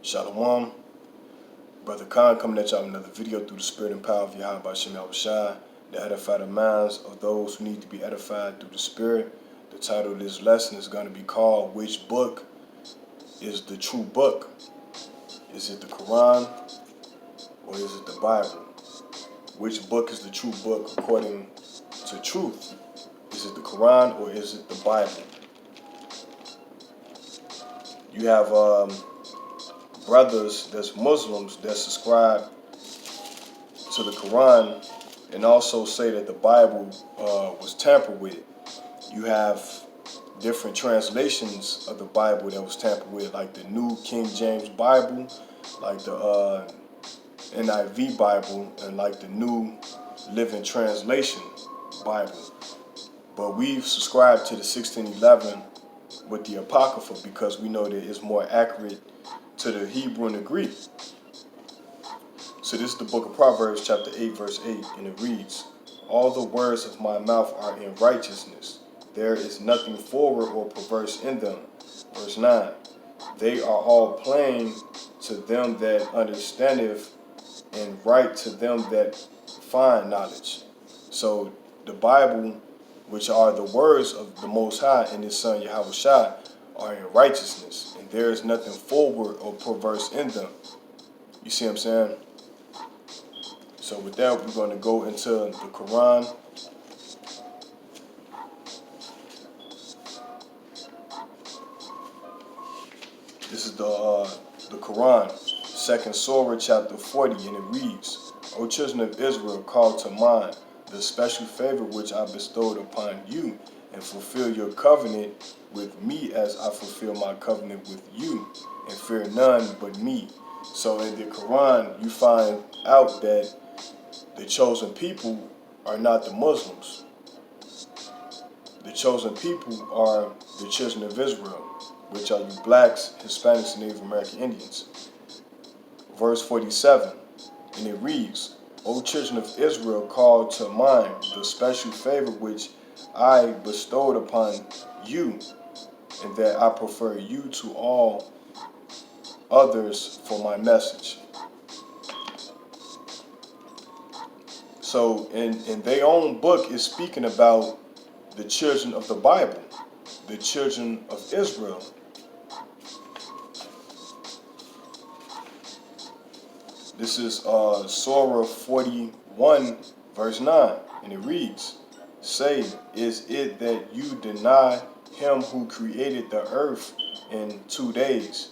Shalom. Brother Khan coming at y'all with another video through the spirit and power of Yahweh B'Shem Yahushua, to edify the minds of those who need to be edified through the spirit. The title of this lesson is going to be called, Which Book is the True Book? Is it the Quran or is it the Bible? Which book is the true book according to truth? Is it the Quran or is it the Bible? You have brothers that's Muslims that subscribe to the Quran and also say that the Bible was tampered with. You have different translations of the Bible that was tampered with, like the New King James Bible, like the NIV Bible, and like the New Living Translation Bible. But we've subscribed to the 1611 with the Apocrypha because we know that it's more accurate to the Hebrew and the Greek. So this is the book of Proverbs chapter 8 verse 8, and it reads, All the words of my mouth are in righteousness. There is nothing forward or perverse in them. Verse 9, They are all plain to them that understandeth, and right to them that find knowledge. So the Bible, which are the words of the Most High and His Son Yahushua, are in righteousness, and there is nothing forward or perverse in them. You see what I'm saying? So with that, we're going to go into the Quran. This is the Quran, 2nd Surah, chapter 40, and it reads, O children of Israel, call to mind the special favor which I bestowed upon you, and fulfill your covenant with me as I fulfill my covenant with you, and fear none but me. So in the Quran, you find out that the chosen people are not the Muslims. The chosen people are the children of Israel, which are you blacks, Hispanics, and Native American Indians. Verse 47, and it reads, O children of Israel, call to mind the special favor which I bestowed upon you, and that I prefer you to all others for my message. So in their own book is speaking about the children of the Bible, the children of Israel. This is Surah 41, verse 9, and it reads, Say, is it that you deny him who created the earth in 2 days?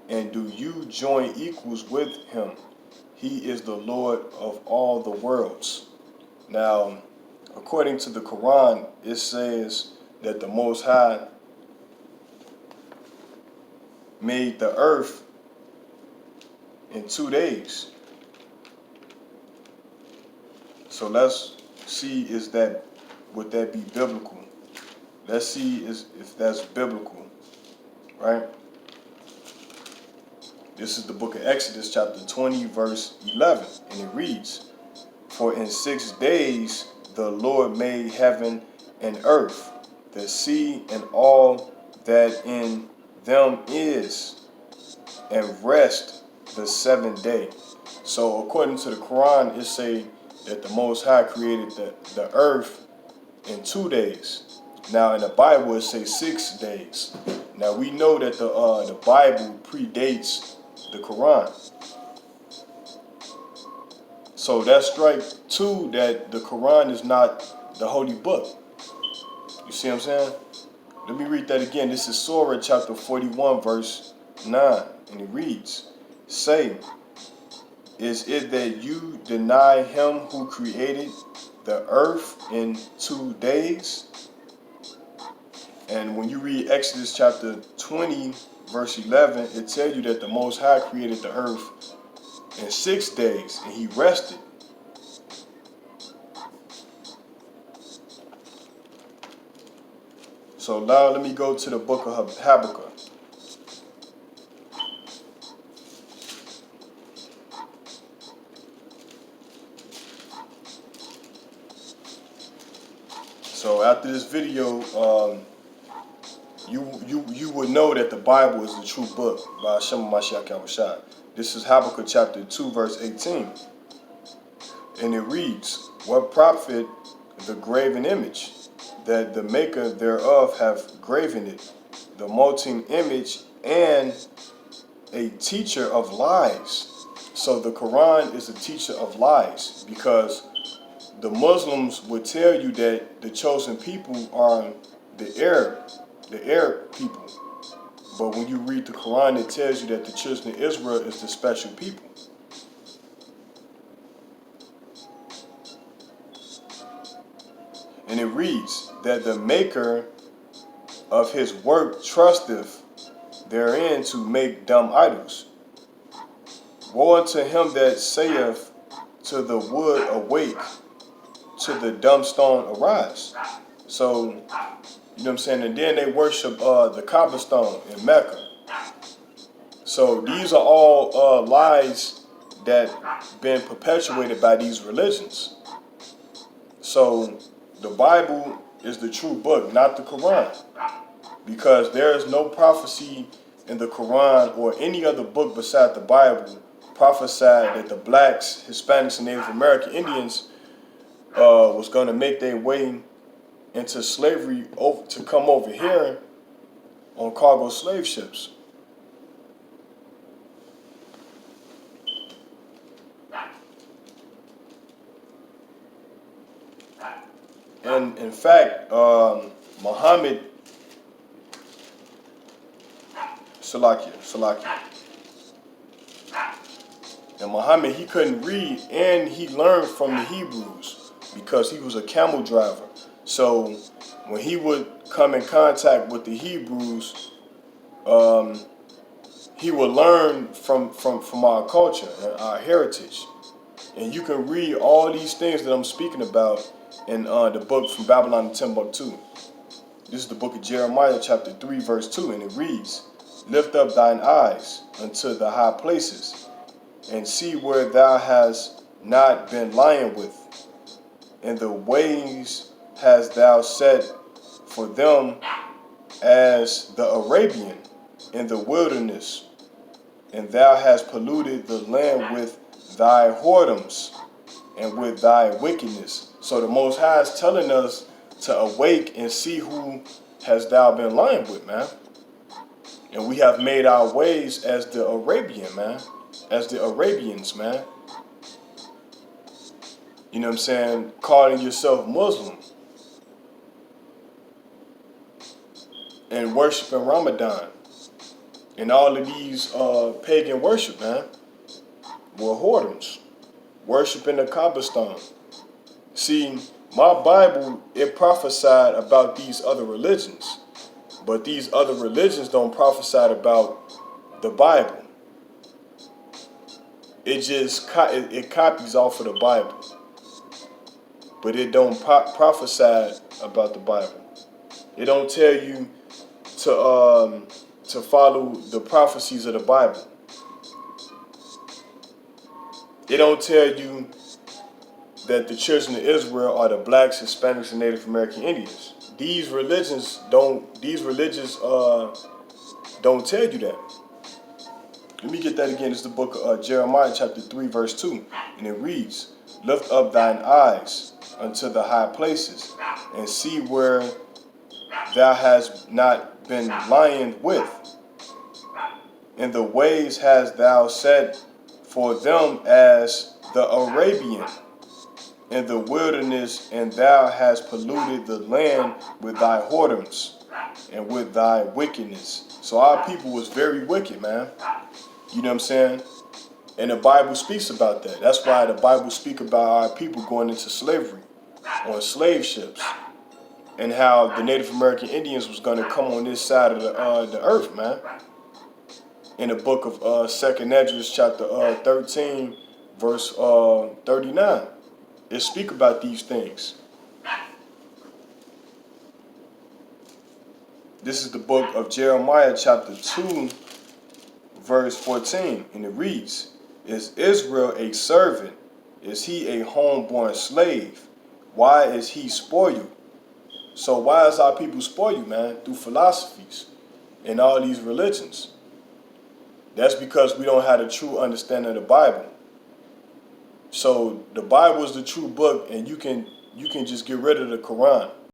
And do you join equals with him? He is the Lord of all the worlds. Now, according to the Quran, it says that the Most High made the earth in 2 days. So let's see, would that be biblical? Let's see if that's biblical, right? This is the book of Exodus, chapter 20, verse 11, and it reads, For in 6 days the Lord made heaven and earth, the sea and all that in them is, and rest the 7th day. So according to the Quran, it say that the Most High created the earth in 2 days. Now in the Bible, it says 6 days. Now we know that the Bible predates the Quran. So that's strike 2, that the Quran is not the holy book. You see what I'm saying? Let me read that again. This is Surah chapter 41, verse 9, and it reads, Say, is it that you deny him who created the earth in 2 days? And when you read Exodus chapter 20, verse 11, it tells you that the Most High created the earth in 6 days, and he rested. So now let me go to the book of Habakkuk. So after this video, you would know that the Bible is the true book by Hashem Mashiach Yahushua. This is Habakkuk chapter 2, verse 18. And it reads, what profit the graven image, that the maker thereof have graven it, the molten image, and a teacher of lies. So the Quran is a teacher of lies, because the Muslims would tell you that the chosen people are the Arab people. But when you read the Quran, it tells you that the children of Israel is the special people. And it reads that the maker of his work trusteth therein to make dumb idols. Woe unto him that saith to the wood awake, to the dumb stone arise. So, you know what I'm saying? And then they worship the Kaaba stone in Mecca. So these are all lies that been perpetuated by these religions. So the Bible is the true book, not the Quran. Because there is no prophecy in the Quran or any other book beside the Bible prophesied that the blacks, Hispanics, and Native American Indians was going to make their way into slavery to come over here on cargo slave ships. And in fact, Muhammad, Salakia. And Muhammad, he couldn't read, and he learned from the Hebrews because he was a camel driver. So when he would come in contact with the Hebrews, he would learn from our culture and our heritage. And you can read all these things that I'm speaking about in the book From Babylon to Timbuktu. This is the book of Jeremiah chapter 3 verse 2, and it reads, lift up thine eyes unto the high places, and see where thou hast not been lying with. And the ways hast thou set for them as the Arabian in the wilderness, and thou hast polluted the land with thy whoredoms and with thy wickedness. So the Most High is telling us to awake and see who has thou been lying with, man. And we have made our ways as the Arabian, man. As the Arabians, man. You know what I'm saying? Calling yourself Muslim. And worshiping Ramadan. And all of these pagan worship, man. Were whoredoms. Worshiping the Kaaba stone. See, my Bible, it prophesied about these other religions. But these other religions don't prophesy about the Bible. It just it copies off of the Bible. But it don't prophesy about the Bible. It don't tell you to follow the prophecies of the Bible. It don't tell you that the children of Israel are the blacks, Hispanics, and Native American Indians. These religions don't tell you that. Let me get that again. It's the book of Jeremiah chapter 3 verse 2. And it reads, lift up thine eyes unto the high places, and see where thou hast not been lying with. And the ways hast thou set for them as the Arabian in the wilderness, and thou hast polluted the land with thy whoredoms and with thy wickedness. So our people was very wicked, man. You know what I'm saying? And the Bible speaks about that. That's why the Bible speaks about our people going into slavery on slave ships, and how the Native American Indians was going to come on this side of the earth, man. In the book of 2nd Esdras chapter 13 verse 39. It speak about these things. This is the book of Jeremiah chapter 2 verse 14, and it reads, is Israel a servant? Is he a homeborn slave? Why is he spoiled? So why is our people spoiled, man? Through philosophies. in all these religions. That's because we don't have a true understanding of the Bible. So the Bible is the true book, and you can just get rid of the Quran.